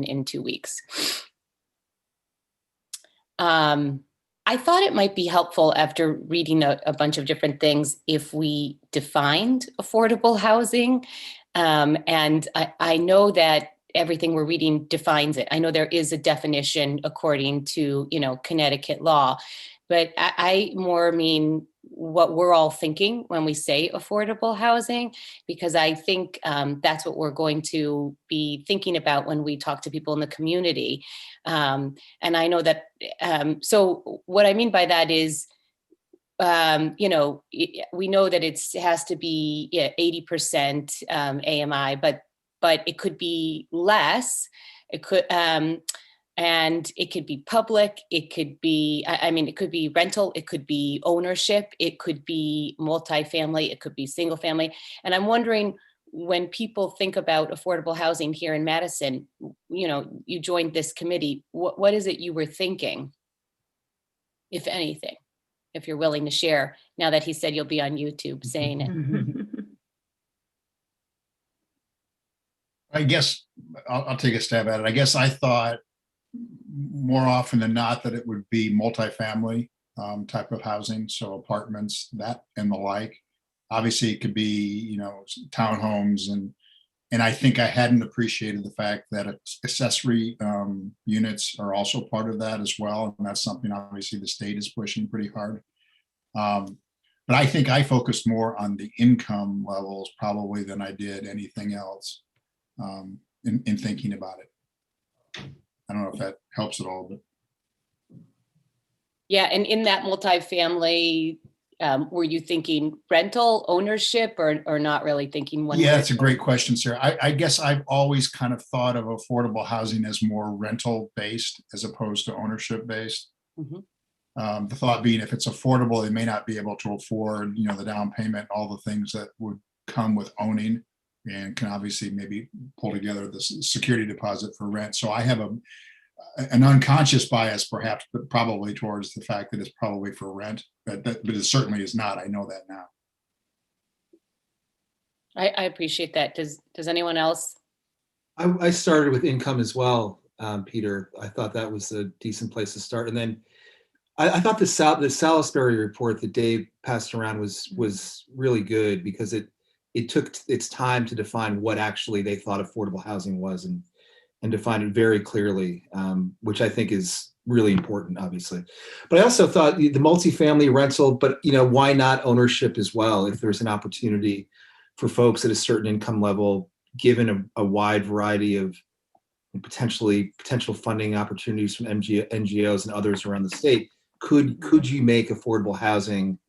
in 2 weeks. I thought it might be helpful after reading a bunch of different things if we defined affordable housing. And I know that everything we're reading defines it. I know there is a definition according to, Connecticut law, but I more mean what we're all thinking when we say affordable housing, because I think that's what we're going to be thinking about when we talk to people in the community. And I know that, so what I mean by that is, we know that it has to be 80% AMI, but it could be less. It could, and it could be public. It could be, it could be rental. It could be ownership. It could be multifamily. It could be single family. And I'm wondering, when people think about affordable housing here in Madison, you joined this committee. What is it you were thinking, if anything, if you're willing to share, now that he said you'll be on YouTube saying it? I guess I'll take a stab at it. I guess I thought more often than not that it would be multifamily type of housing, so apartments, that and the like. Obviously, it could be, townhomes, and I think I hadn't appreciated the fact that accessory units are also part of that as well, and that's something obviously the state is pushing pretty hard. But I think I focused more on the income levels probably than I did anything else in thinking about it. I don't know if that helps at all, but. Yeah, and in that multifamily, were you thinking rental, ownership, or not really thinking one? Yeah, that's a great question, Sarah. I guess I've always kind of thought of affordable housing as more rental based as opposed to ownership based. Mm-hmm. The thought being, if it's affordable, they may not be able to afford, the down payment, all the things that would come with owning, and can obviously maybe pull together the security deposit for rent. So I have an unconscious bias, perhaps, but probably towards the fact that it's probably for rent, but it certainly is not. I know that now. I appreciate that. Does anyone else? I started with income as well, Peter. I thought that was a decent place to start, and then I thought the Salisbury report that Dave passed around was really good, because it took its time to define what actually they thought affordable housing was, and define it very clearly, which I think is really important, obviously. But I also thought the multifamily rental, but why not ownership as well? If there's an opportunity for folks at a certain income level, given a wide variety of potential funding opportunities from NGOs and others around the state, could you make affordable housing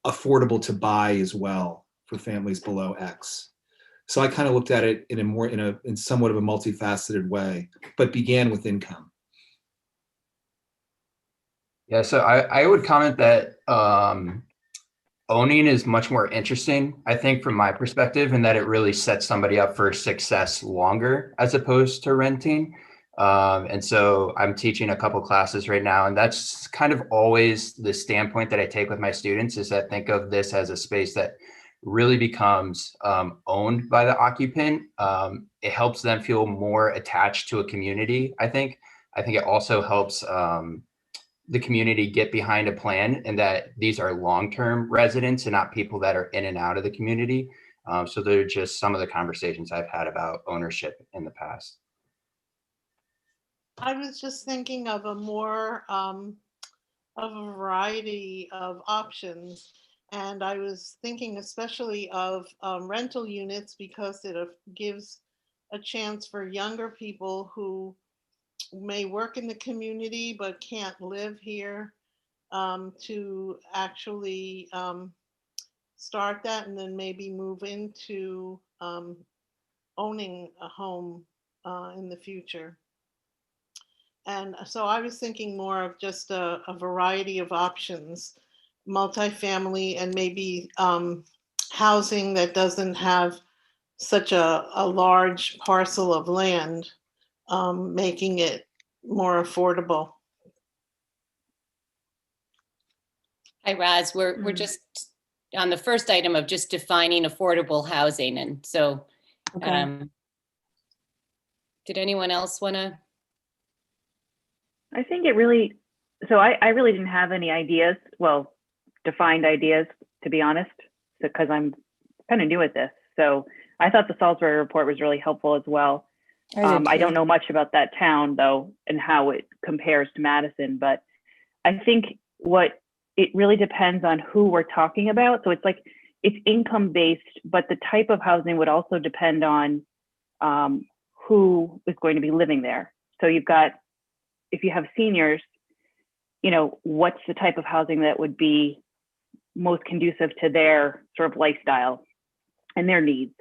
affordable to buy as well for families below X? So I kind of looked at it in somewhat of a multifaceted way, but began with income. Yeah, so I would comment that owning is much more interesting, I think, from my perspective, in that it really sets somebody up for success longer as opposed to renting. And so I'm teaching a couple classes right now, and that's kind of always the standpoint that I take with my students, is that think of this as a space that really becomes owned by the occupant. It helps them feel more attached to a community, I think. I think it also helps the community get behind a plan, and that these are long-term residents and not people that are in and out of the community. So they're just some of the conversations I've had about ownership in the past. I was just thinking of of a variety of options. And I was thinking especially of rental units, because it gives a chance for younger people who may work in the community but can't live here to actually start that, and then maybe move into owning a home in the future. And so I was thinking more of just a variety of options, multifamily, and maybe housing that doesn't have such a large parcel of land, making it more affordable. Hi, Roz. We're just on the first item of just defining affordable housing, and so okay. Did anyone else want to? I think it really, so I really didn't have any ideas, well, defined ideas, to be honest, because I'm kind of new at this. So I thought the Salisbury report was really helpful as well. I don't know much about that town though, and how it compares to Madison, but I think what it really depends on who we're talking about. So it's like, it's income based, but the type of housing would also depend on who is going to be living there. So you've got, if you have seniors, you know, what's the type of housing that would be most conducive to their sort of lifestyle and their needs.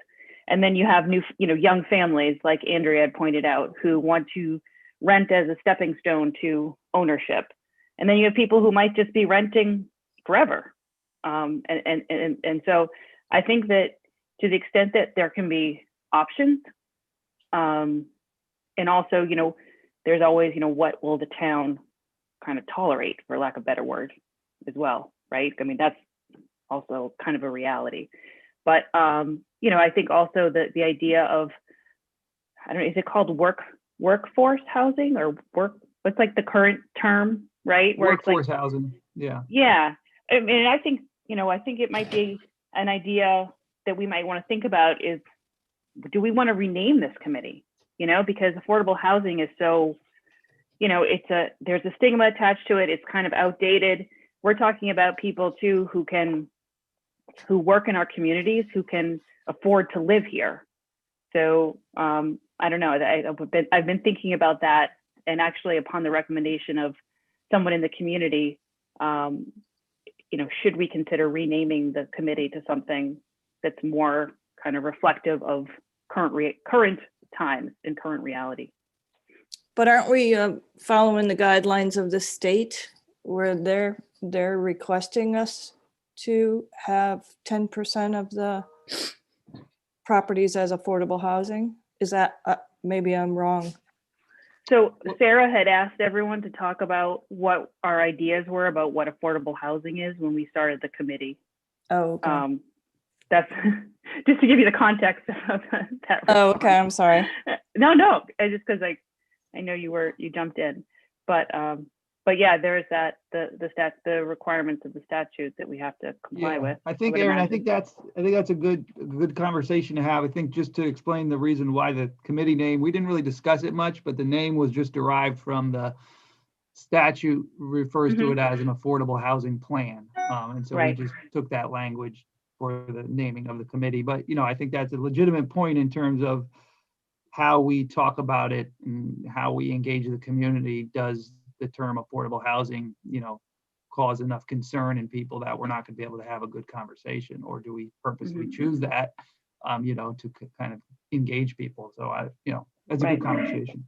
And then you have new, you know, young families like Andrea had pointed out, who want to rent as a stepping stone to ownership. And then you have people who might just be renting forever. And so I think that to the extent that there can be options, and also, you know, there's always, you know, what will the town kind of tolerate, for lack of a better word, as well, right? I mean, that's also kind of a reality. But, you know, I think also the idea of, I don't know, is it called workforce housing or what's like the current term, right? Where Workforce it's like, housing, yeah. yeah. I mean, I think, you know, I think it might be an idea that we might want to think about is, do we want to rename this committee? You know, because affordable housing is so, you know, there's a stigma attached to it. It's kind of outdated. We're talking about people too who work in our communities, who can afford to live here. So I don't know, I've been thinking about that, and actually upon the recommendation of someone in the community, you know, should we consider renaming the committee to something that's more kind of reflective of current times and current reality? But aren't we following the guidelines of the state where they're requesting us to have 10% of the properties as affordable housing? Is that, maybe I'm wrong. So Sarah had asked everyone to talk about what our ideas were about what affordable housing is when we started the committee. Oh, okay. That's just to give you the context of that. Oh, okay, I'm sorry. No, just because I know you jumped in, but yeah, there is that the requirements of the statute that we have to comply with. I think, Aaron, I think that's a good conversation to have. I think just to explain the reason why the committee name, we didn't really discuss it much, but the name was just derived from the statute refers to it as an affordable housing plan. And so we just took that language for the naming of the committee. But, you know, I think that's a legitimate point in terms of how we talk about it and how we engage the community. Does the term affordable housing, you know, cause enough concern in people that we're not going to be able to have a good conversation, or do we purposely choose that, you know, to kind of engage people? So you know, that's a good conversation.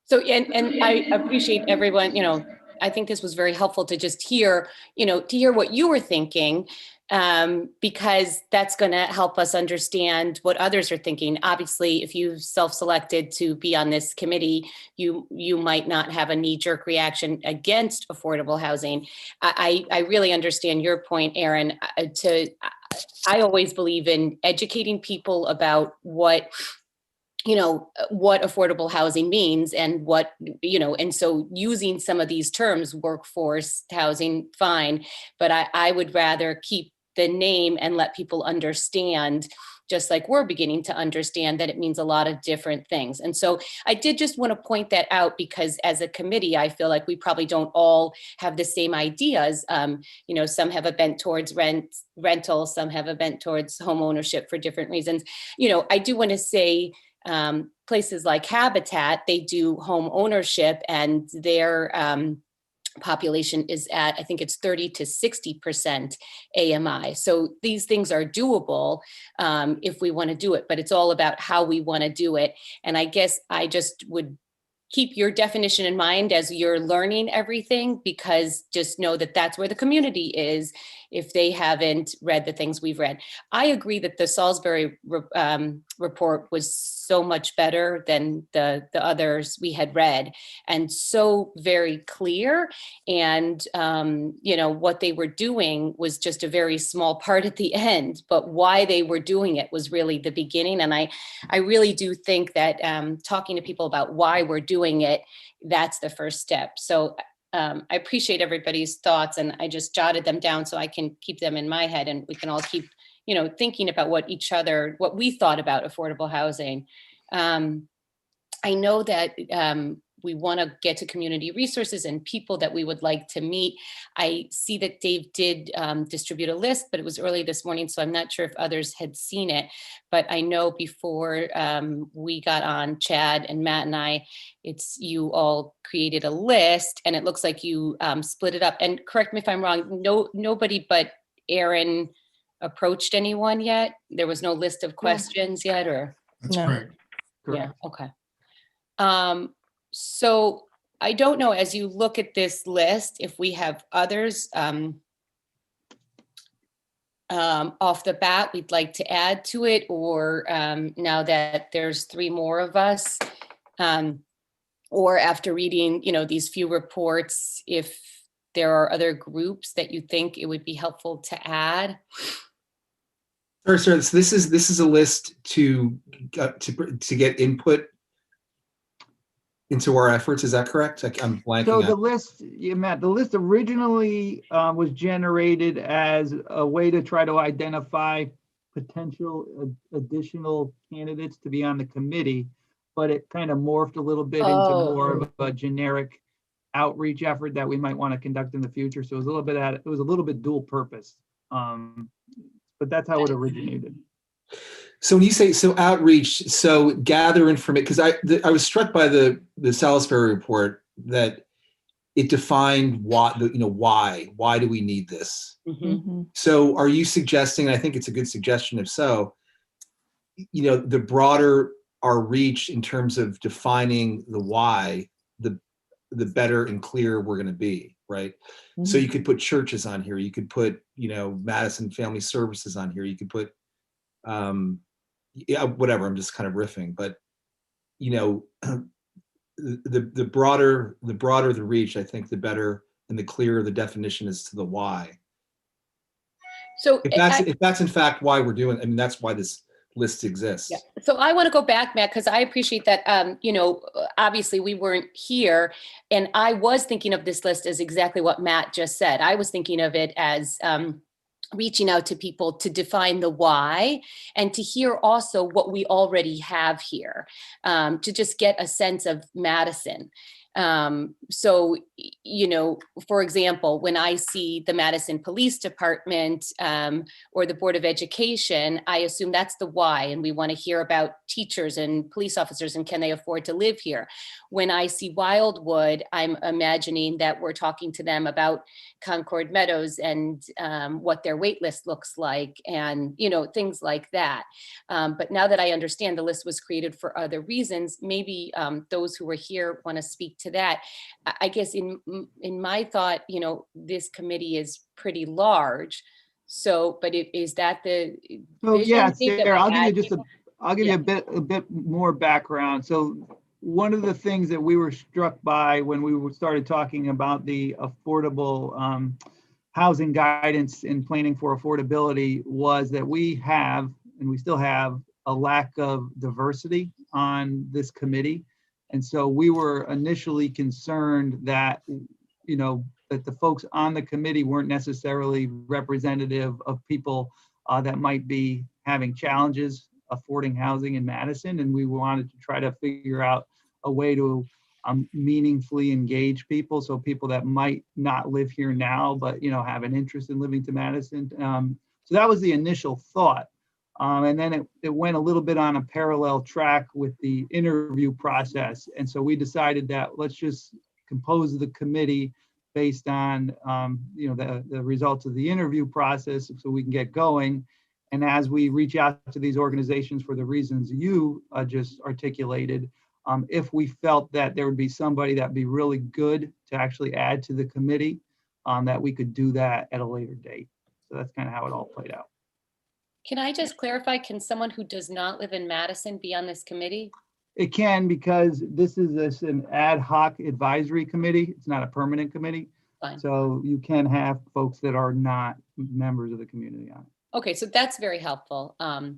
So, and I appreciate everyone, you know, I think this was very helpful to just hear, you know, to hear what you were thinking, because that's going to help us understand what others are thinking. Obviously, if you self-selected to be on this committee, you might not have a knee-jerk reaction against affordable housing. I really understand your point, Aaron. I always believe in educating people about what affordable housing means and what, you know, and so using some of these terms, workforce housing, fine, but I would rather keep the name and let people understand, just like we're beginning to understand, that it means a lot of different things. And so I did just want to point that out, because as a committee, I feel like we probably don't all have the same ideas. You know, some have a bent towards rental, some have a bent towards home ownership for different reasons. You know, I do want to say, places like Habitat, they do home ownership, and their population is at, I think it's 30 to 60% AMI. So these things are doable if we want to do it, but it's all about how we want to do it. And I guess I just would keep your definition in mind as you're learning everything, because just know that that's where the community is. if they haven't read the things we've read. I agree that the Salisbury report was so much better than the others we had read, and so very clear. And, what they were doing was just a very small part at the end, but why they were doing it was really the beginning. And I really do think that talking to people about why we're doing it, that's the first step. So I appreciate everybody's thoughts, and I just jotted them down so I can keep them in my head, and we can all keep, thinking about what we thought about affordable housing. I know that we want to get to community resources and people that we would like to meet. I see that Dave did distribute a list, but it was early this morning, so I'm not sure if others had seen it. But I know before we got on, Chad and Matt and I, you all created a list, and it looks like you split it up. And correct me if I'm wrong, nobody but Aaron approached anyone yet? There was no list of questions yet, or? That's No. correct. Yeah, okay. So I don't know, as you look at this list, if we have others off the bat we'd like to add to it, or now that there's 3 more of us, or after reading, these few reports, if there are other groups that you think it would be helpful to add. Sure. So this is a list to get input into our efforts. Is that correct? I'm blanking. So the list, Matt, the list originally was generated as a way to try to identify potential additional candidates to be on the committee, but it kind of morphed a little bit into more of a generic outreach effort that we might want to conduct in the future. So it was a little bit dual purpose. But that's how it originated. So when you say outreach, so gather information, because I was struck by the Salisbury report that it defined why do we need this? Mm-hmm. So are you suggesting, I think it's a good suggestion if so, the broader our reach in terms of defining the why, the better and clearer we're going to be, right? Mm-hmm. So you could put churches on here, you could put Madison Family Services on here, you could put whatever, I'm just kind of riffing, but the broader the reach, I think the better and the clearer the definition is to the why. So if that's in fact why we're doing, that's why this list exists. Yeah. So I want to go back, Matt, because I appreciate that, obviously we weren't here, and I was thinking of this list as exactly what Matt just said. I was thinking of it as reaching out to people to define the why, and to hear also what we already have here, to just get a sense of Madison. So, for example, when I see the Madison Police Department or the Board of Education, I assume that's the why, and we want to hear about teachers and police officers and can they afford to live here. When I see Wildwood, I'm imagining that we're talking to them about Concord Meadows and what their wait list looks like, and things like that. But now that I understand the list was created for other reasons, maybe those who were here want to speak to that. I guess in my thought, this committee is pretty large. So, but is that the? So yeah, Sarah, I'll give you a bit more background. So one of the things that we were struck by when we started talking about the affordable housing guidance and planning for affordability was that we have, and we still have, a lack of diversity on this committee. And so we were initially concerned that, that the folks on the committee weren't necessarily representative of people that might be having challenges affording housing in Madison. And we wanted to try to figure out a way to meaningfully engage people. So people that might not live here now, but, have an interest in living to Madison. So that was the initial thought. And then it went a little bit on a parallel track with the interview process. And so we decided that let's just compose the committee based on, the results of the interview process so we can get going. And as we reach out to these organizations for the reasons you just articulated, if we felt that there would be somebody that'd be really good to actually add to the committee, that we could do that at a later date. So that's kind of how it all played out. Can I just clarify, can someone who does not live in Madison be on this committee? It can, because this is an ad hoc advisory committee. It's not a permanent committee. Fine. So you can have folks that are not members of the community on it. Okay, so that's very helpful. All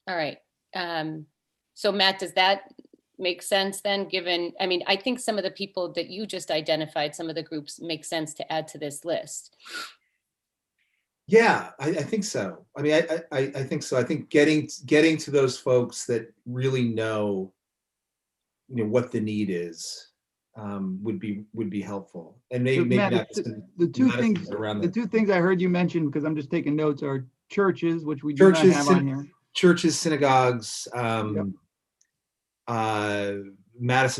right. So Matt, does that make sense then, given, I mean, I think some of the people that you just identified, some of the groups make sense to add to this list. Yeah, I think so. I mean, I think so. I think getting to those folks that really know, what the need is, would be helpful. And maybe Matt, not the two things I heard you mention, because I'm just taking notes, are churches, which we do not have on here. Churches, synagogues, Madison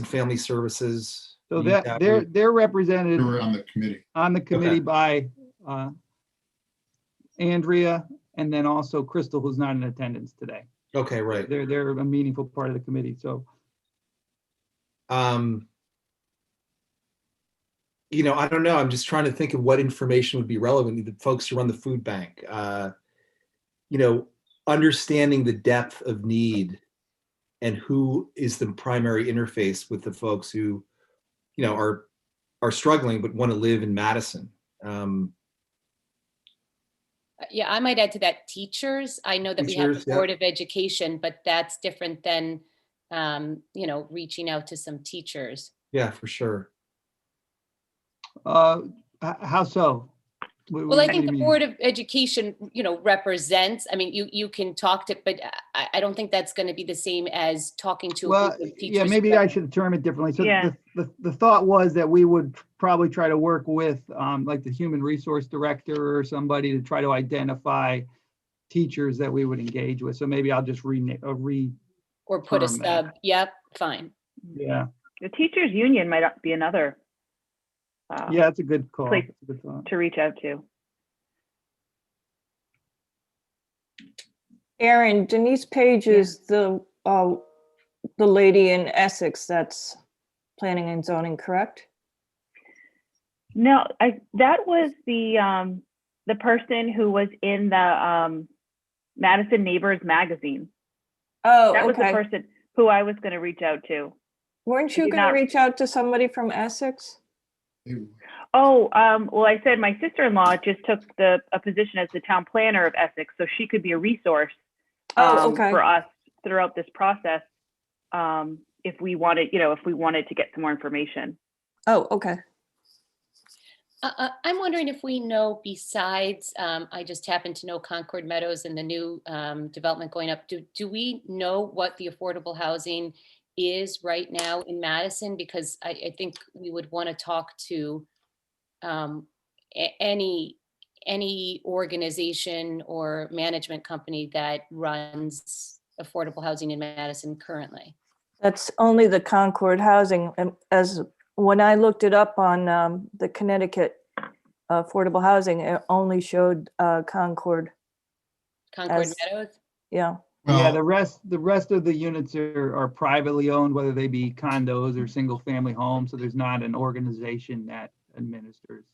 Family Services. So that they're represented They were on the committee. by Andrea, and then also Crystal, who's not in attendance today. Okay, right. They're a meaningful part of the committee. So, I don't know. I'm just trying to think of what information would be relevant. The folks who run the food bank, understanding the depth of need and who is the primary interface with the folks who, are struggling but want to live in Madison. Yeah, I might add to that teachers. I know that we have the Board of Education, but that's different than, reaching out to some teachers. Yeah, for sure. how so? Well, I think the Board of Education, represents, I mean, you can talk to, but I don't think that's going to be the same as talking to a group of teachers. Yeah, maybe I should term it differently. So Yeah. the thought was that we would probably try to work with like the human resource director or somebody to try to identify teachers that we would engage with. So maybe I'll just or put a term sub. that. Yep, fine. Yeah, The teachers union might be another yeah, that's a good call. Please. That's a good thought. to reach out to. Erin, Denise Page is the lady in Essex that's planning and zoning, correct? No, that was the person who was in the Madison Neighbors magazine. Oh, That was the okay. person who I was going to reach out to. Weren't you did going to not- reach out to somebody from Essex? Oh, well, I said my sister-in-law just took a position as the town planner of Essex, so she could be a resource for us throughout this process if we wanted to get some more information. Oh, okay. I'm wondering if we know, besides, I just happen to know Concord Meadows and the new development going up. Do we know what the affordable housing is right now in Madison? Because I think we would want to talk to any organization or management company that runs affordable housing in Madison currently. That's only the Concord housing. And when I looked it up on the Connecticut affordable housing, it only showed Concord. Meadows? Yeah. Yeah, the rest of the units are privately owned, whether they be condos or single family homes. So there's not an organization that administers.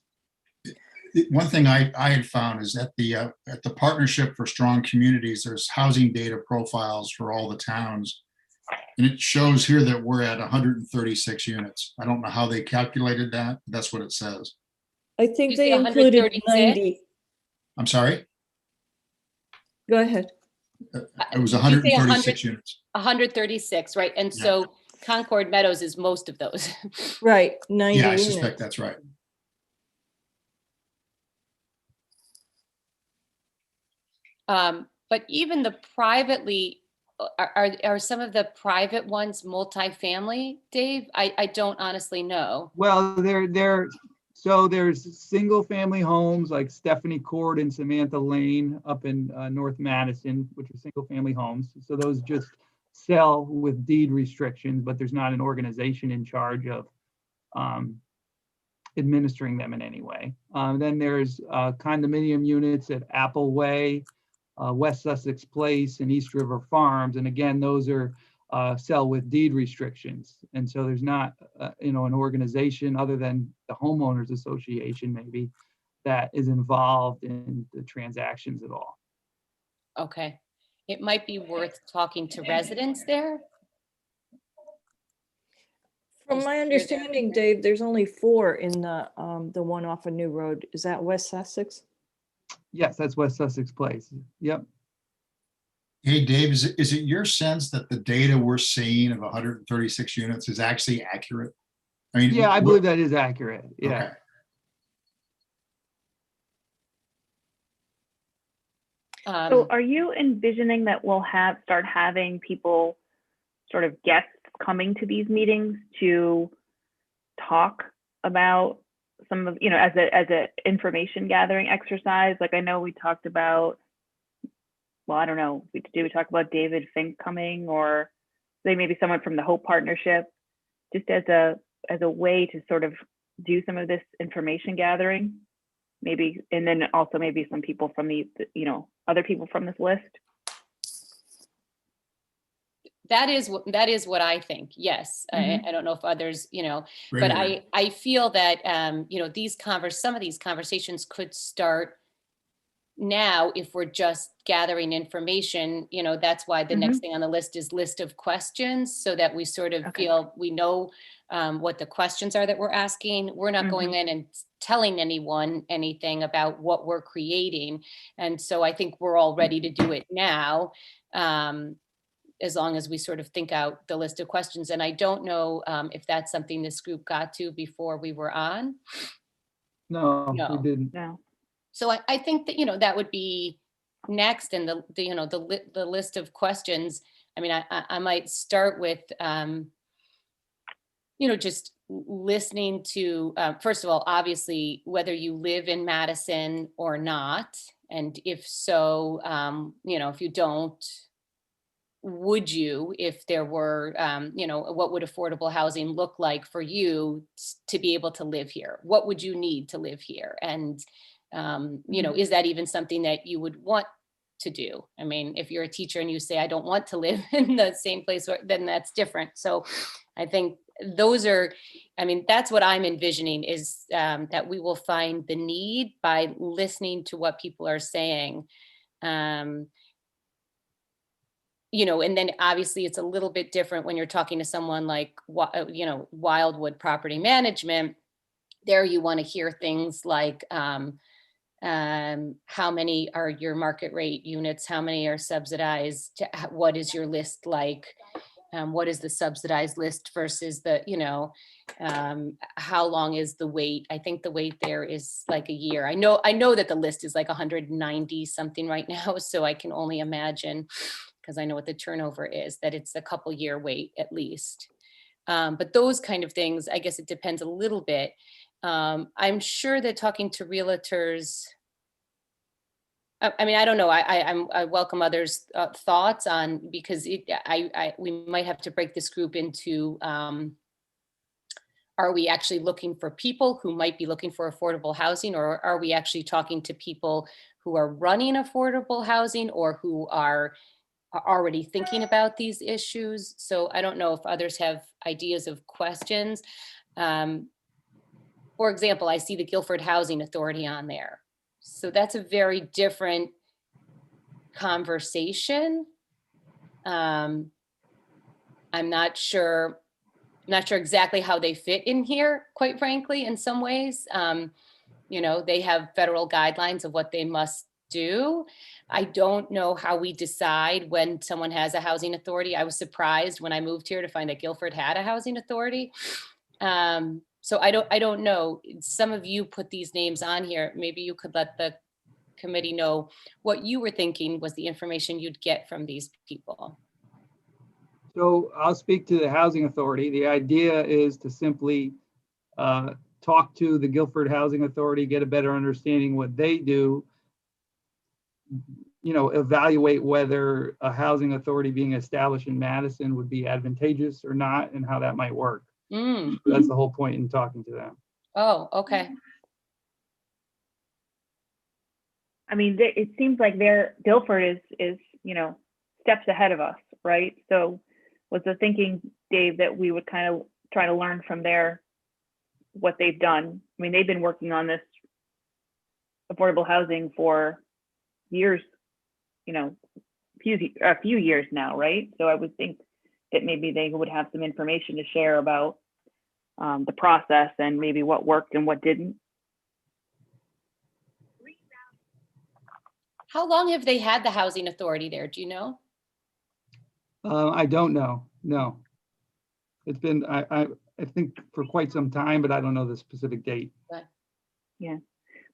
One thing I had found is at the Partnership for Strong Communities, there's housing data profiles for all the towns. And it shows here that we're at 136 units. I don't know how they calculated that, but that's what it says. I think You they say included 136? 90. I'm sorry? Go ahead. It was Did you say 136 units. 136, right? And Yeah. so Concord Meadows is most of those. Right, 90 Yeah, I units. suspect that's right. But even the privately, are some of the private ones multifamily, Dave? I don't honestly know. Well, so there's single family homes like Stephanie Court and Samantha Lane up in North Madison, which are single family homes. So those just sell with deed restrictions, but there's not an organization in charge of administering them in any way. Then there's condominium units at Apple Way, West Sussex Place, and East River Farms. And again, those are sell with deed restrictions. And so there's not, an organization other than the homeowners association maybe that is involved in the transactions at all. Okay. It might be worth talking to residents there. From my understanding, Dave, there's only 4 in the one off a New Road. Is that West Sussex? Yes, that's West Sussex Place. Yep. Hey, Dave, is it your sense that the data we're seeing of 136 units is actually accurate? I mean, Yeah, I believe that is accurate. Yeah. Okay. So are you envisioning that we'll start having people, sort of guests, coming to these meetings to talk about some of, as a information gathering exercise? Like, I know we talked about, well, I don't know, did we talk about David Fink coming, or maybe someone from the Hope Partnership, just as a way to sort of do some of this information gathering, maybe, and then also maybe some people from the other people from this list? That is what I think. Yes. I don't know if others, Great but idea. I feel that, some of these conversations could start now if we're just gathering information. That's why the next thing on the list is list of questions, so that we sort of feel we know what the questions are that we're asking. We're not going in and telling anyone anything about what we're creating. And so I think we're all ready to do it now. As long as we sort of think out the list of questions. And I don't know if that's something this group got to before we were on. No, we No. didn't. No. So I think that, that would be next. And the list of questions, I mean, I might start with, just listening to, first of all, obviously, whether you live in Madison or not. And if so, if you don't, would you, if there were, what would affordable housing look like for you to be able to live here? What would you need to live here? And, is that even something that you would want to do? I mean, if you're a teacher and you say, I don't want to live in the same place, then that's different. So I think that's what I'm envisioning, is that we will find the need by listening to what people are saying. And then obviously it's a little bit different when you're talking to someone like, Wildwood Property Management. There you want to hear things like, how many are your market rate units? How many are subsidized? What is your list like? What is the subsidized list versus the, how long is the wait? I think the wait there is like a year. I know that the list is like 190 something right now. So I can only imagine, because I know what the turnover is, that it's a couple year wait at least. But those kind of things, I guess it depends a little bit. I'm sure that talking to realtors, I mean, I don't know. I welcome others' thoughts on, because we might have to break this group into, are we actually looking for people who might be looking for affordable housing, or are we actually talking to people who are running affordable housing or who are already thinking about these issues? So I don't know if others have ideas of questions. For example, I see the Guilford Housing Authority on there. So that's a very different conversation. I'm not sure exactly how they fit in here, quite frankly, in some ways. They have federal guidelines of what they must do. I don't know how we decide when someone has a housing authority. I was surprised when I moved here to find that Guilford had a housing authority. So I don't know. Some of you put these names on here. Maybe you could let the committee know what you were thinking was the information you'd get from these people. So I'll speak to the housing authority. The idea is to simply talk to the Guilford Housing Authority, get a better understanding what they do, evaluate whether a housing authority being established in Madison would be advantageous or not, and how that might work. That's the whole point in talking to them. Oh, okay. I mean, it seems like Guilford is steps ahead of us, right? So was the thinking, Dave, that we would kind of try to learn from what they've done? I mean, they've been working on this affordable housing for years, a few years now, right? So I would think that maybe they would have some information to share about the process and maybe what worked and what didn't. How long have they had the housing authority there? Do you know? I don't know. No. It's been, I think for quite some time, but I don't know the specific date. Yeah,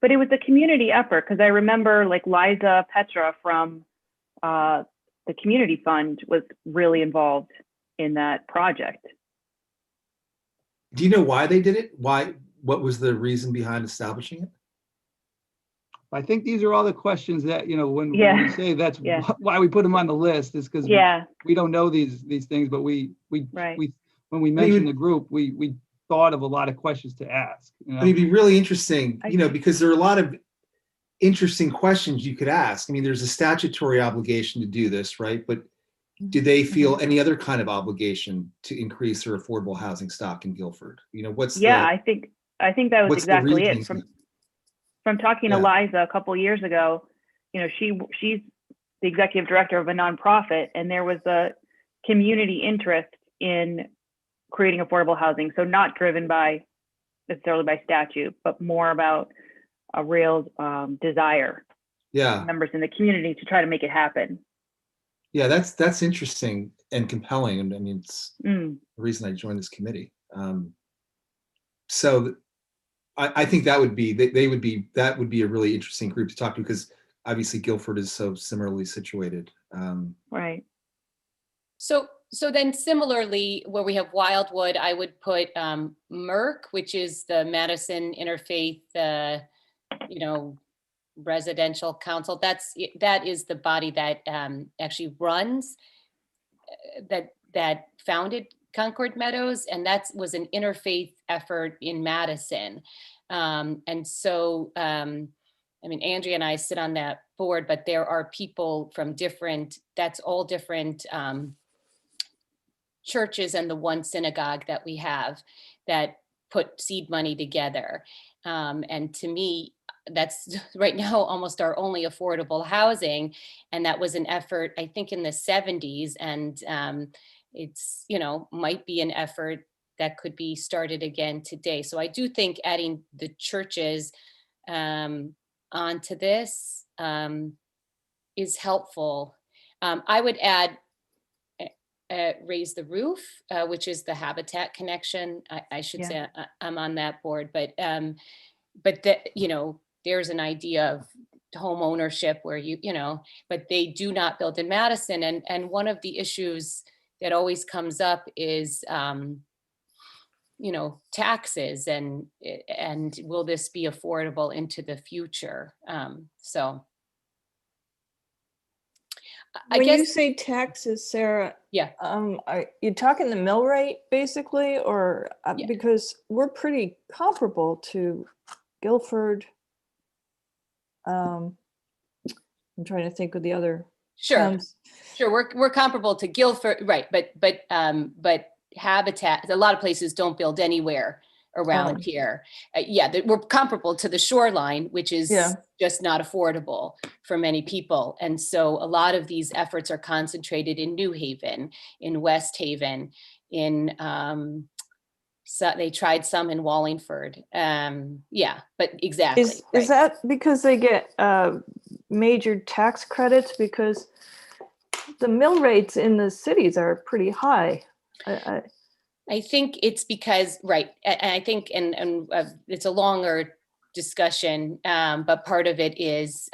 but it was a community effort because I remember like Liza Petra from the community fund was really involved in that project. Do you know why they did it? What was the reason behind establishing it? I think these are all the questions that, when we Yeah. say that's Yeah. why we put them on the list, is because Yeah, we don't know these things, but right. when we mentioned the group, we thought of a lot of questions to ask. But it'd be really interesting, I- because there are a lot of interesting questions you could ask. I mean, there's a statutory obligation to do this, right? But do they feel any other kind of obligation to increase their affordable housing stock in Guilford? What's Yeah, I think that was what's the exactly it. reasoning? From talking to Yeah. Liza a couple years ago, she's the executive director of a nonprofit, and there was a community interest in creating affordable housing. So not driven necessarily by statute, but more about a real desire Yeah, of members in the community to try to make it happen. yeah, that's interesting and compelling. And I mean, it's Mm. the reason I joined this committee. So I think that would be that would be a really interesting group to talk to, because obviously Guilford is so similarly situated. Right. So then similarly, where we have Wildwood, I would put MERC, which is the Madison Interfaith, Residential Council. That is the body that actually runs, that founded Concord Meadows, and that was an interfaith effort in Madison. And so, Andrea and I sit on that board, but there are people from that's all different churches and the one synagogue that we have that put seed money together. And to me, that's right now almost our only affordable housing. And that was an effort, I think, in the 70s. And it's, might be an effort that could be started again today. So I do think adding the churches onto this is helpful. I would add Raise the Roof, which is the Habitat Connection. I should say I'm on that board, but that, there's an idea of home ownership where but they do not build in Madison. And one of the issues that always comes up is, taxes and will this be affordable into the future? So I When guess you say taxes, Sarah, Yeah. Are you talking the mill rate basically, or Yeah. because we're pretty comparable to Guilford? I'm trying to think of the other Sure. towns. Sure, we're comparable to Guilford, right? But Habitat, a lot of places don't build anywhere around here. We're comparable to the shoreline, which is just not affordable for many people. And so a lot of these efforts are concentrated in New Haven, in West Haven, so they tried some in Wallingford. But exactly. Is that because they get major tax credits? Because the mill rates in the cities are pretty high. I think it's because, and I think, and it's a longer discussion, but part of it is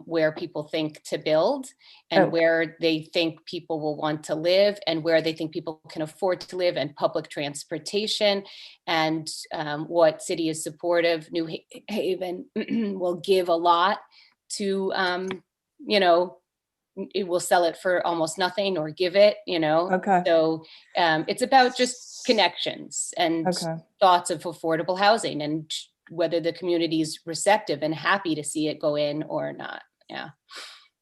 where people think to build and where they think people will want to live and where they think people can afford to live, and public transportation, and what city is supportive. New Haven will give a lot to, it will sell it for almost nothing or give it, Okay. So it's about just connections and thoughts of affordable housing and whether the community is receptive and happy to see it go in or not. Yeah.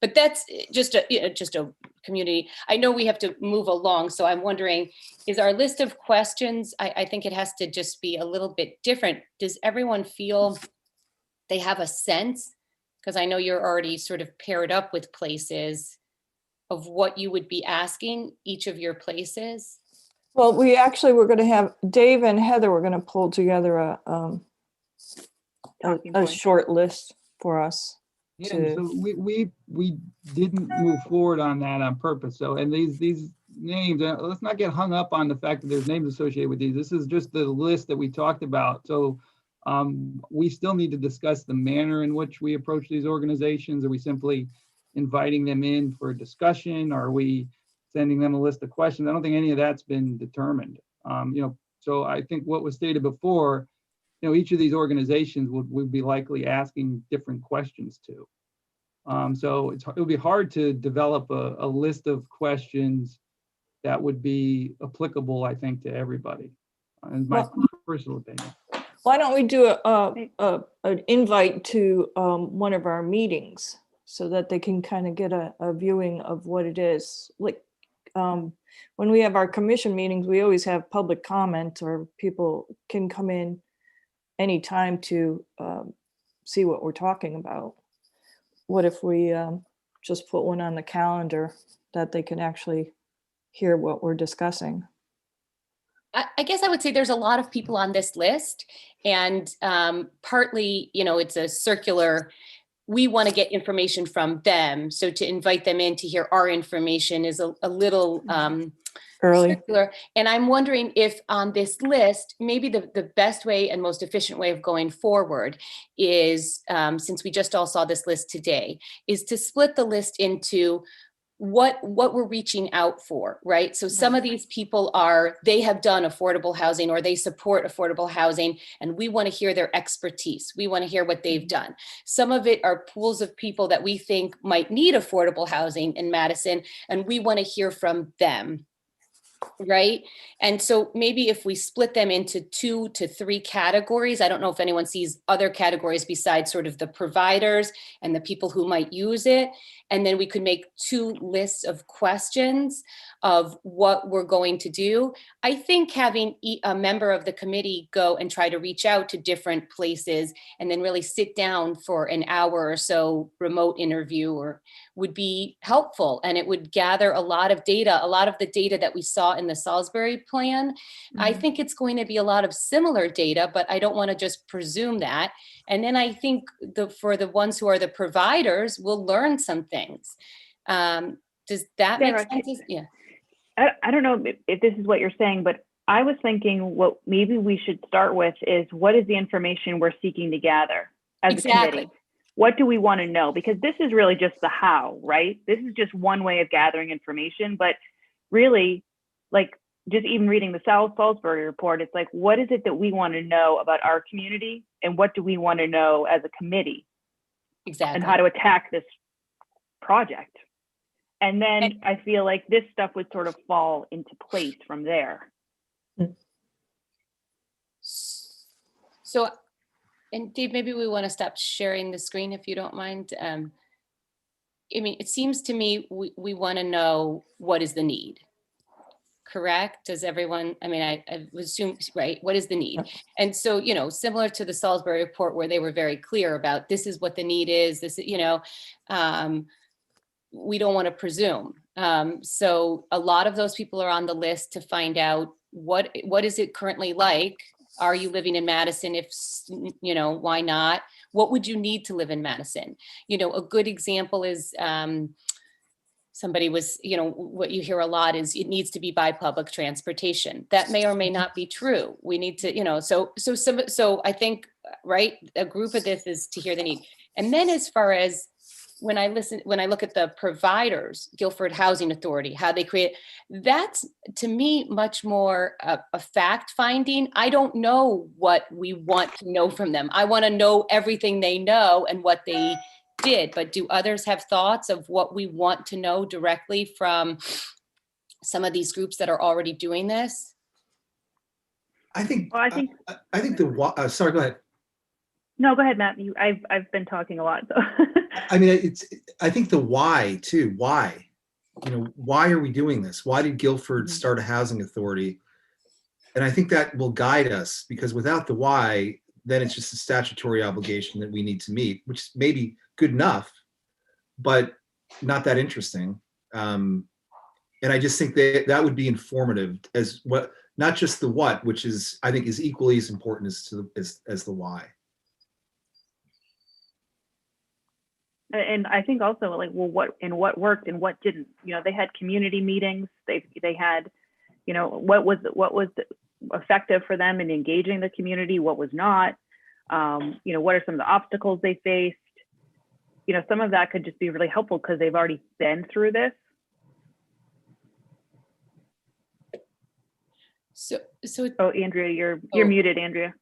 But that's just a community. I know we have to move along. So I'm wondering, is our list of questions, I think it has to just be a little bit different. Does everyone feel they have a sense because I know you're already sort of paired up with places, of what you would be asking each of your places? Well, we actually were going to have Dave and Heather were going to pull together Talking a points. short list for us. Yeah, to- so we didn't move forward on that on purpose. So, and these names, let's not get hung up on the fact that there's names associated with these. This is just the list that we talked about. So we still need to discuss the manner in which we approach these organizations. Are we simply inviting them in for a discussion? Are we sending them a list of questions? I don't think any of that's been determined. So I think what was stated before, each of these organizations would be likely asking different questions to. So it would be hard to develop a list of questions that would be applicable, I think, to everybody. In my personal opinion. Why don't we do an invite to one of our meetings so that they can kind of get a viewing of what it is? Like when we have our commission meetings, we always have public comment, or people can come in anytime to see what we're talking about. What if we just put one on the calendar that they can actually hear what we're discussing? I guess I would say there's a lot of people on this list, and partly, it's a circular, we want to get information from them. So to invite them in to hear our information is a little Early. circular. And I'm wondering if on this list, maybe the best way and most efficient way of going forward is, since we just all saw this list today, is to split the list into what we're reaching out for, right? So some of these people they have done affordable housing, or they support affordable housing, and we want to hear their expertise. We want to hear what they've done. Some of it are pools of people that we think might need affordable housing in Madison, and we want to hear from them. Right. And so maybe if we split them into 2 to 3 categories, I don't know if anyone sees other categories besides sort of the providers and the people who might use it. And then we could make 2 lists of questions of what we're going to do. I think having a member of the committee go and try to reach out to different places and then really sit down for an hour or so remote interview would be helpful. And it would gather a lot of data, a lot of the data that we saw in the Salisbury plan. I think it's going to be a lot of similar data, but I don't want to just presume that. And then I think for the ones who are the providers, we'll learn some things. Does that make sense? Yeah. I don't know if this is what you're saying, but I was thinking what maybe we should start with is, what is the information we're seeking to gather as a committee? What do we want to know? Because this is really just the how, right? This is just one way of gathering information, but really, like, just even reading the Salisbury report, it's like, what is it that we want to know about our community, and what do we want to know as a committee? Exactly. And how to attack this project. And then I feel like this stuff would sort of fall into place from there. So, and Dave, maybe we want to stop sharing the screen if you don't mind. I mean, it seems to me we want to know, what is the need? Correct? Does everyone, I mean, I assume, right? What is the need? And so, similar to the Salisbury report, where they were very clear about, this is what the need is, this, we don't want to presume. So a lot of those people are on the list to find out what is it currently like? Are you living in Madison? If, why not? What would you need to live in Madison? A good example is, somebody was, what you hear a lot is, it needs to be by public transportation. That may or may not be true. We need to, so I think, right, a group of this is to hear the need. And then as far as when I look at the providers, Guilford Housing Authority, how they create, that's to me much more a fact finding. I don't know what we want to know from them. I want to know everything they know and what they did, but do others have thoughts of what we want to know directly from some of these groups that are already doing this? I think sorry, go ahead. No, go ahead, Matt. I've been talking a lot, so. I mean, I think the why too. Why? Why are we doing this? Why did Guilford start a housing authority? And I think that will guide us, because without the why, then it's just a statutory obligation that we need to meet, which maybe good enough, but not that interesting. And I just think that would be informative as what, not just the what, which is, I think, is equally as important as the why. And I think also, like, well, what worked and what didn't. You know, they had community meetings. They had, you know, what was effective for them in engaging the community, what was not. You know, what are some of the obstacles they faced? You know, some of that could just be really helpful because they've already been through this. So Oh, Andrea, you're muted, Andrea.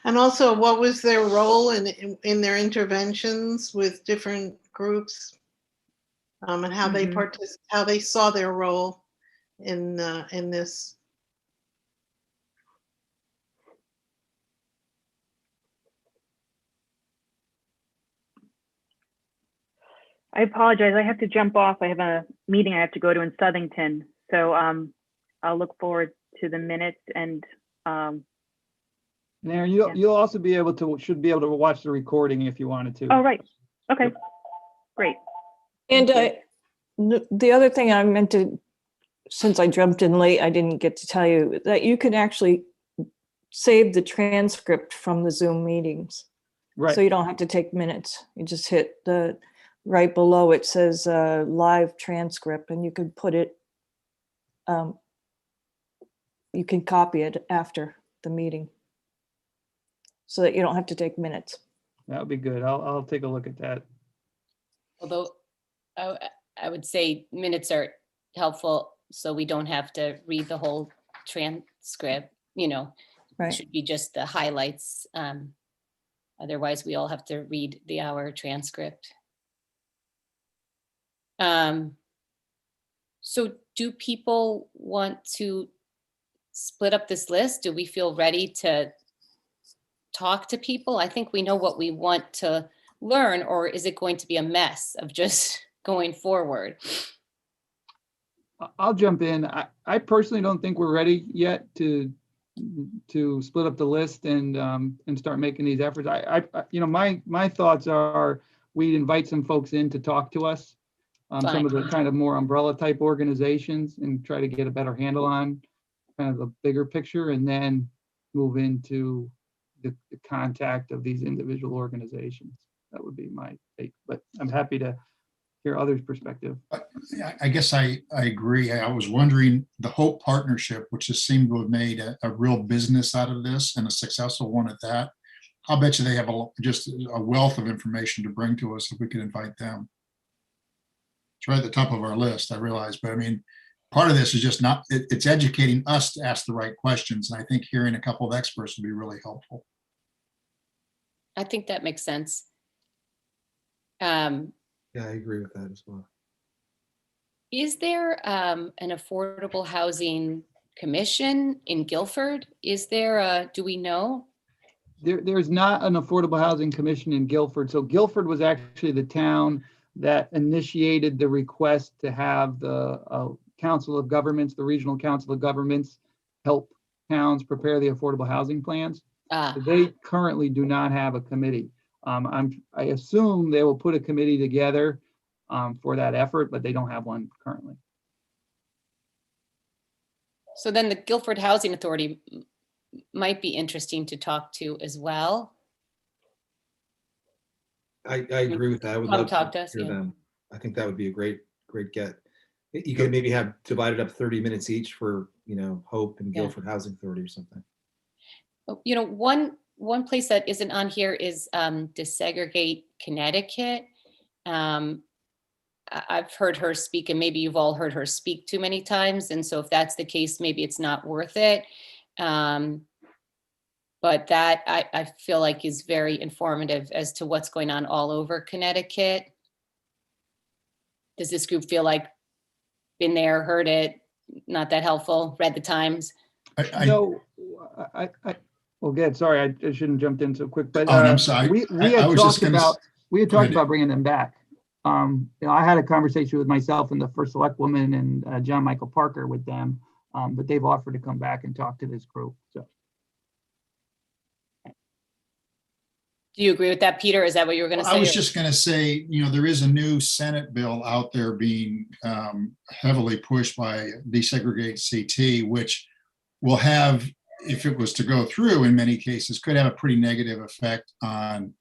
And also, what was their role in their interventions with different groups, and how they how they saw their role in this? I apologize. I have to jump off. I have a meeting I have to go to in Southington. So I'll look forward to the minutes and. And Aaron, you'll also be able to watch the recording if you wanted to. Oh, right. Okay, great. And the other thing I meant to, since I jumped in late, I didn't get to tell you that you can actually save the transcript from the Zoom meetings. Right. So you don't have to take minutes. You just hit right below it says live transcript, and you can put it, you can copy it after the meeting so that you don't have to take minutes. That would be good. I'll take a look at that. although I would say minutes are helpful, so we don't have to read the whole transcript, you know. Right. It should be just the highlights. Otherwise, we all have to read the hour transcript. So do people want to split up this list? Do we feel ready to talk to people? I think we know what we want to learn, or is it going to be a mess of just going forward? I'll jump in. I personally don't think we're ready yet to split up the list and start making these efforts. You know, my thoughts are we'd invite some folks in to talk to us, some of the kind of more umbrella type organizations, and try to get a better handle on kind of the bigger picture, and then move into the contact of these individual organizations. That would be my take, but I'm happy to hear others' perspective. I guess I agree. I was wondering, the Hope Partnership, which has seemed to have made a real business out of this, and a successful one at that. I'll bet you they have just a wealth of information to bring to us if we could invite them. It's right at the top of our list, I realize, but I mean, part of this is just it's educating us to ask the right questions. And I think hearing a couple of experts would be really helpful. I think that makes sense. Yeah, I agree with that as well. Is there an affordable housing commission in Guilford? Is there do we know? There's not an affordable housing commission in Guilford. So Guilford was actually the town that initiated the request to have the Council of Governments, the Regional Council of Governments, help towns prepare the affordable housing plans. So they currently do not have a committee. I assume they will put a committee together for that effort, but they don't have one currently. So then the Guilford Housing Authority might be interesting to talk to as well. I agree with that. I would love to hear them. I think that would be a great get. You could maybe have divided up 30 minutes each for, you know, Hope and Guilford Housing Authority or something. You know, one place that isn't on here is Desegregate Connecticut. I've heard her speak, and maybe you've all heard her speak too many times. And so if that's the case, maybe it's not worth it. But that I feel like is very informative as to what's going on all over Connecticut. Does this group feel like been there, heard it, not that helpful, read the Times? No, well, good. Sorry, I shouldn't jumped in so quick, but I'm sorry. we had talked about bringing them back. You know, I had a conversation with myself and the first select woman and John Michael Parker with them, but they've offered to come back and talk to this group. So Do you agree with that, Peter? Is that what you were going to say? I was just going to say, there is a new Senate bill out there being heavily pushed by Desegregate CT, which will have, if it was to go through in many cases, could have a pretty negative effect on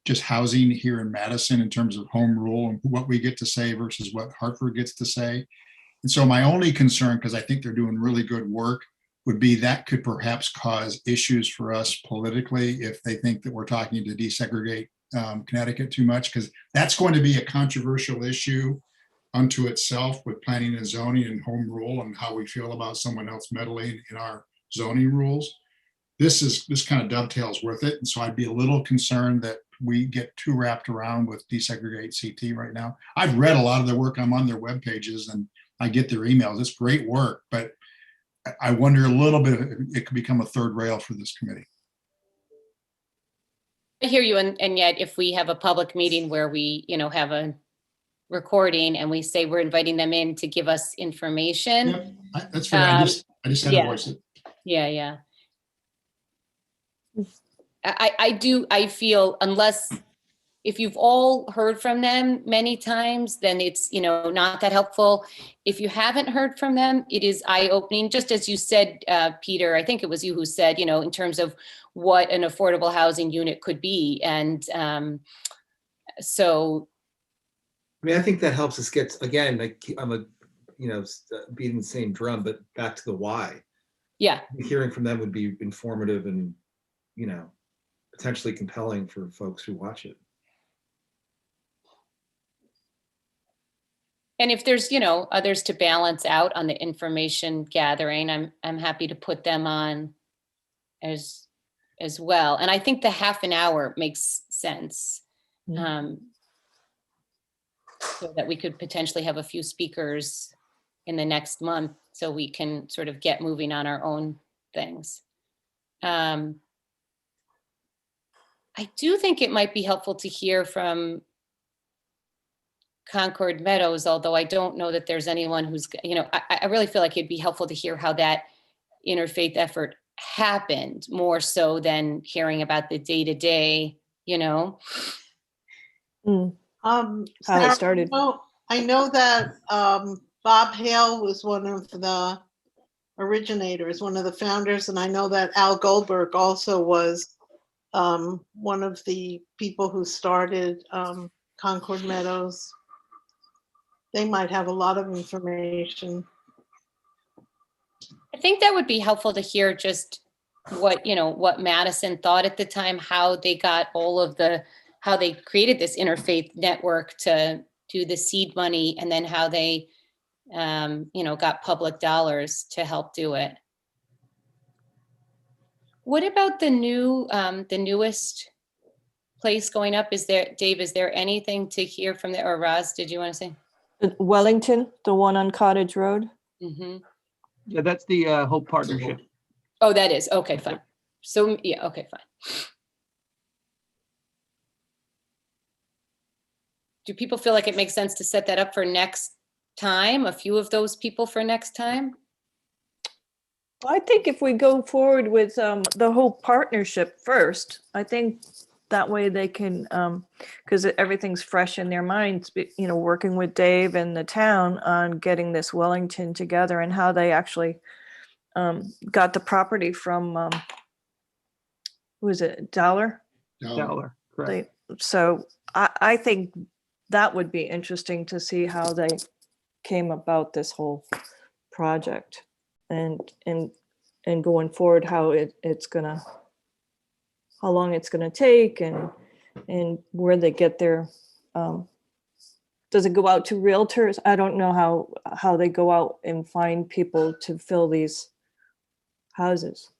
just housing here in Madison in terms of home rule and what we get to say versus what Hartford gets to say. And so my only concern, because I think they're doing really good work, would be that could perhaps cause issues for us politically if they think that we're talking to desegregate Connecticut too much, because that's going to be a controversial issue unto itself with planning and zoning and home rule and how we feel about someone else meddling in our zoning rules. This kind of dovetails with it. And so I'd be a little concerned that we get too wrapped around with Desegregate CT right now. I've read a lot of their work. I'm on their web pages and I get their emails. It's great work, but I wonder a little bit if it could become a third rail for this committee. I hear you, and yet if we have a public meeting where we, have a recording and we say we're inviting them in to give us information. Yep, that's fair. I just had to voice it. Yeah. I feel if you've all heard from them many times, then it's, not that helpful. If you haven't heard from them, it is eye-opening, just as you said, Peter, I think it was you who said, in terms of what an affordable housing unit could be. And so. I think that helps us get, again, I'm beating the same drum, but back to the why. Yeah. Hearing from them would be informative and, potentially compelling for folks who watch it. And if there's, others to balance out on the information gathering, I'm happy to put them on as well. And I think the half an hour makes sense. So that we could potentially have a few speakers in the next month so we can sort of get moving on our own things. I do think it might be helpful to hear from Concord Meadows, although I don't know that there's anyone who's, I really feel like it'd be helpful to hear how that interfaith effort happened more so than hearing about the day-to-day, How Sarah, it started. I know that Bob Hale was one of the originators, one of the founders, and I know that Al Goldberg also was one of the people who started Concord Meadows. They might have a lot of information. I think that would be helpful to hear just what Madison thought at the time, how they got how they created this interfaith network to do the seed money, and then how they, got public dollars to help do it. What about the newest place going up? Dave, is there anything to hear from there? Or Roz, did you want to say? Wellington, the one on Cottage Road. Mm-hmm. Yeah, that's the Hope Partnership. Oh, that is, okay, fine. So, yeah, okay, fine. Do people feel like it makes sense to set that up for next time? A few of those people for next time? I think if we go forward with the whole partnership first, I think that way they can, because everything's fresh in their minds, working with Dave and the town on getting this Wellington together and how they actually got the property from, who was it, Dollar? Dollar, correct. So I think that would be interesting to see how they came about this whole project. And going forward, how long it's gonna take, and where they get their, does it go out to realtors? I don't know how they go out and find people to fill these houses.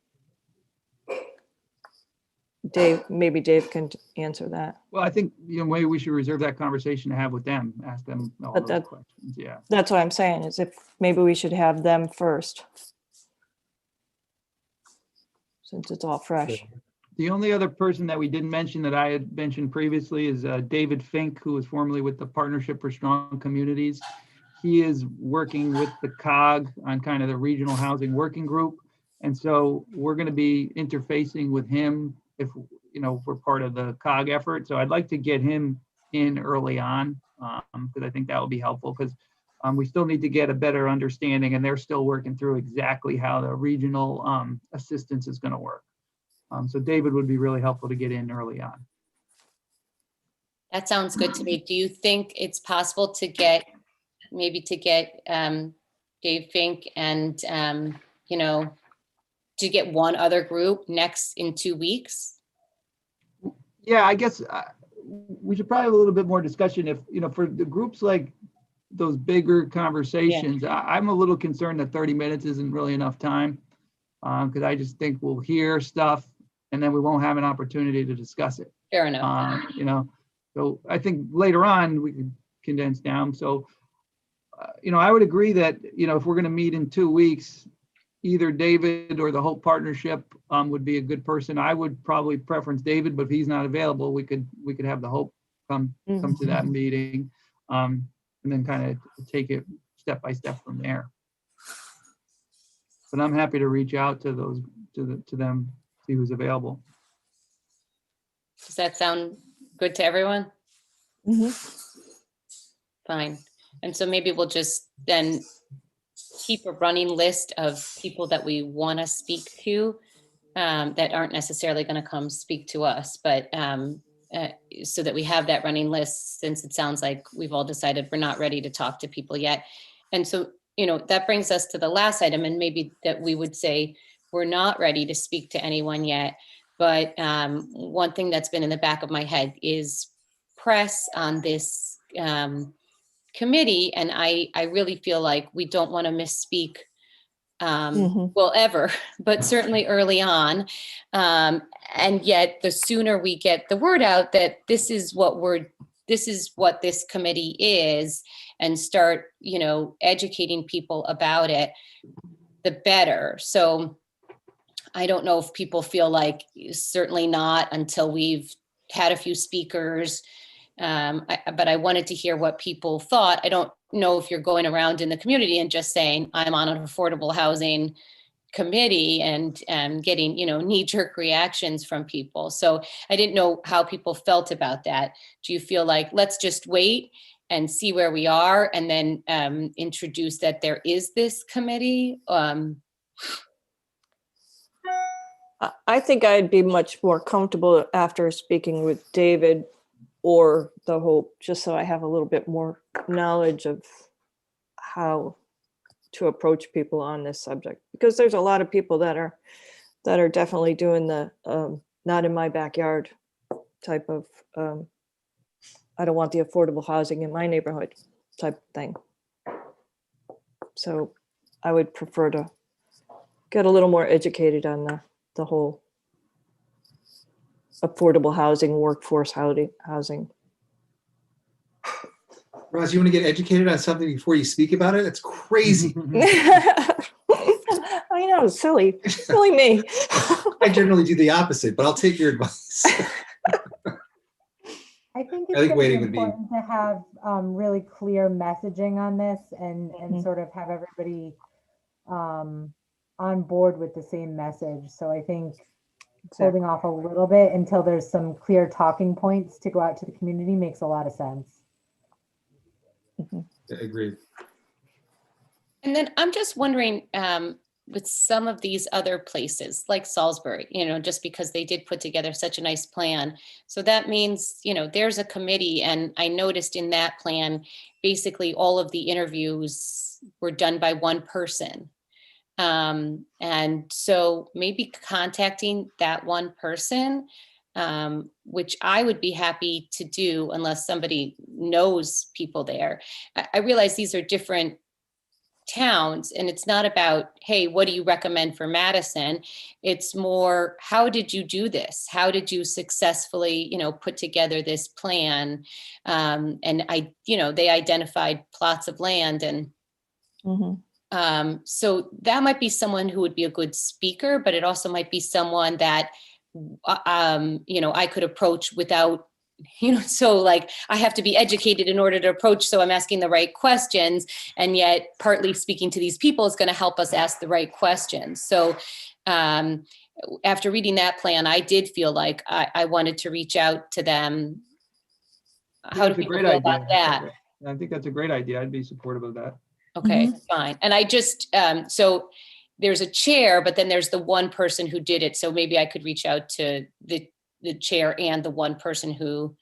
Maybe Dave can answer that. Well, I think, maybe we should reserve that conversation to have with them, ask them all But those questions, yeah. That's what I'm saying, is if maybe we should have them first, since it's all fresh. The only other person that we didn't mention that I had mentioned previously is David Fink, who was formerly with the Partnership for Strong Communities. He is working with the COG on kind of the regional housing working group. And so we're going to be interfacing with him we're part of the COG effort. So I'd like to get him in early on, because I think that will be helpful, because we still need to get a better understanding, and they're still working through exactly how the regional assistance is going to work. So David would be really helpful to get in early on. That sounds good to me. Do you think it's possible to get Dave Fink and, to get one other group next in 2 weeks? Yeah, I guess we should probably have a little bit more discussion if, for the groups like those bigger conversations, I'm a little concerned that 30 minutes isn't really enough time, because I just think we'll hear stuff and then we won't have an opportunity to discuss it. Fair enough. So I think later on we can condense down. So, I would agree that, if we're going to meet in 2 weeks, either David or the Hope Partnership would be a good person. I would probably preference David, but if he's not available, we could have the Hope come to that meeting, and then kind of take it step by step from there. But I'm happy to reach out to them, see who's available. Does that sound good to everyone? Mhm. Fine. And so maybe we'll just then keep a running list of people that we want to speak to, that aren't necessarily going to come speak to us, but so that we have that running list, since it sounds like we've all decided we're not ready to talk to people yet. And so, that brings us to the last item, and maybe that we would say we're not ready to speak to anyone yet. But one thing that's been in the back of my head is press on this committee. And I really feel like we don't want to misspeak, well, ever, but certainly early on. And yet the sooner we get the word out that this is what this committee is, and start, educating people about it, the better. So I don't know if people feel like, certainly not until we've had a few speakers. But I wanted to hear what people thought. I don't know if you're going around in the community and just saying, I'm on an affordable housing committee, and getting, knee-jerk reactions from people. So I didn't know how people felt about that. Do you feel like, let's just wait and see where we are, and then introduce that there is this committee? I think I'd be much more comfortable after speaking with David or the Hope, just so I have a little bit more knowledge of how to approach people on this subject, because there's a lot of people that are definitely doing the not in my backyard type of I don't want the affordable housing in my neighborhood type of thing. So I would prefer to get a little more educated on the whole affordable housing, workforce housing. Roz, you want to get educated on something before you speak about it? It's crazy. I know, silly me. I generally do the opposite, but I'll take your advice. I think I think it's waiting really would be- important to have really clear messaging on this, and Mhm. sort of have everybody on board with the same message. So I think holding off a little bit until there's some clear talking points to go out to the community makes a lot of sense. Agreed. And then I'm just wondering, with some of these other places like Salisbury, just because they did put together such a nice plan. So that means, there's a committee, and I noticed in that plan, basically all of the interviews were done by one person. And so maybe contacting that one person, which I would be happy to do unless somebody knows people there. I realize these are different towns, and it's not about, hey, what do you recommend for Madison? It's more, how did you do this? How did you successfully, put together this plan? And they identified plots of land, and so that might be someone who would be a good speaker, but it also might be someone that, I could approach without, so like I have to be educated in order to approach. So I'm asking the right questions, and yet partly speaking to these people is going to help us ask the right questions. So, after reading that plan, I did feel like I wanted to reach out to them. How do That's a people great feel idea. about that? I think that's a great idea. I'd be supportive of that. Okay, fine. And I just, so there's a chair, but then there's the one person who did it. So maybe I could reach out to the chair and the one person who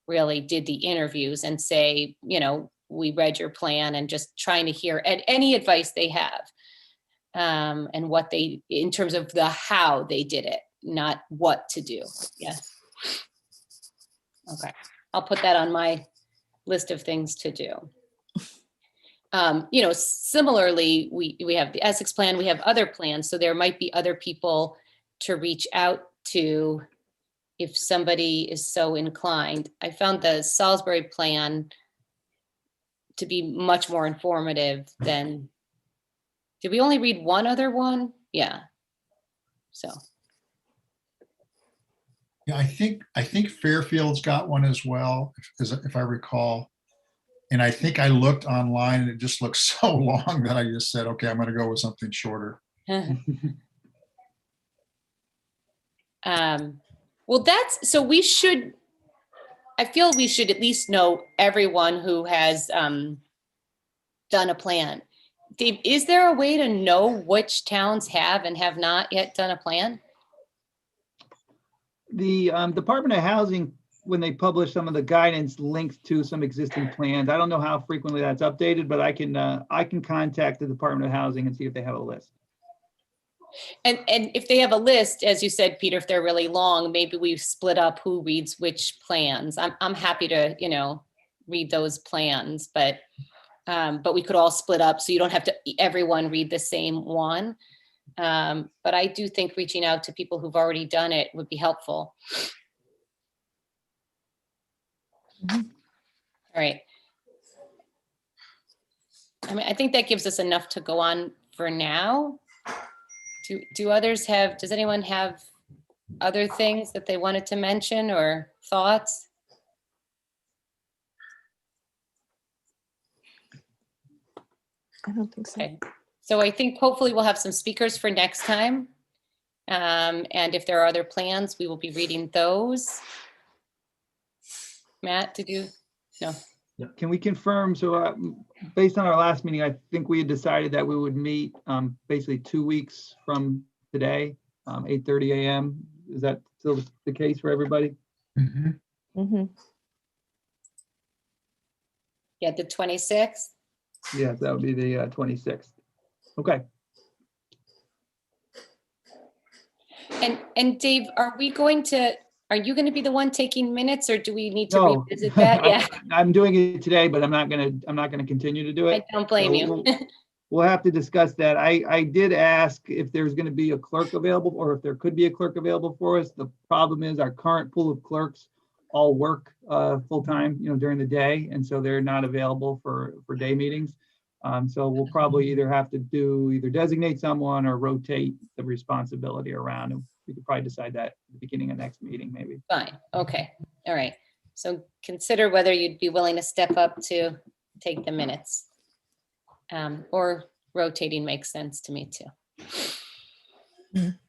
really did the interviews and say, you know, we read your plan, and just trying to hear any advice they have. And what they, in terms of the how they did it, not what to do. Yeah. Okay, I'll put that on my list of things to do. You know, similarly, we have the Essex plan, we have other plans, so there might be other people to reach out to if somebody is so inclined. I found the Salisbury plan to be much more informative than, did we only read one other one? Yeah. So. Yeah, I think Fairfield's got one as well, if I recall. And I think I looked online and it just looked so long that I just said, okay, I'm going to go with something shorter. Well, so we should, I feel we should at least know everyone who has done a plan. Dave, is there a way to know which towns have and have not yet done a plan? The Department of Housing, when they publish some of the guidance, links to some existing plans. I don't know how frequently that's updated, but I can contact the Department of Housing and see if they have a list. And if they have a list, as you said, Peter, if they're really long, maybe we split up who reads which plans. I'm happy to, you know, read those plans, but we could all split up so you don't have to everyone read the same one. But I do think reaching out to people who've already done it would be helpful. All right. I mean, I think that gives us enough to go on for now. Does anyone have other things that they wanted to mention or thoughts? I don't think so. Okay. So I think hopefully we'll have some speakers for next time. And if there are other plans, we will be reading those. Matt, did you? No. Can we confirm? So based on our last meeting, I think we had decided that we would meet basically 2 weeks from today, 8:30 a.m. Is that still the case for everybody? Mm-hmm. Yeah, the 26th. Yeah, that would be the 26th. Okay. And Dave, are you going to be the one taking minutes, or do we need to No. revisit that? Yeah, I'm doing it today, but I'm not gonna continue to do it. I don't blame you. We'll have to discuss that. I did ask if there's going to be a clerk available, or if there could be a clerk available for us. The problem is our current pool of clerks all work full-time, you know, during the day, and so they're not available for day meetings. So we'll probably either have to designate someone or rotate the responsibility around. And we could probably decide that at the beginning of next meeting, maybe. Fine. Okay. All right. So consider whether you'd be willing to step up to take the minutes. Or rotating makes sense to me too. Mm.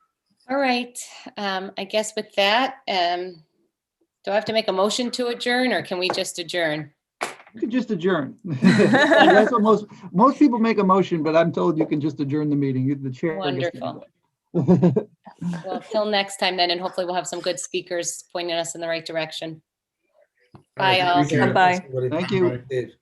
All right. I guess with that, do I have to make a motion to adjourn, or can we just adjourn? You could just adjourn. That's what most people make a motion, but I'm told you can just adjourn the meeting. The chair. Wonderful. Well, till next time then, and hopefully we'll have some good speakers pointing us in the right direction. Bye, all. Appreciate it. Bye. Thanks, everybody. Thank you. Bye, Dave.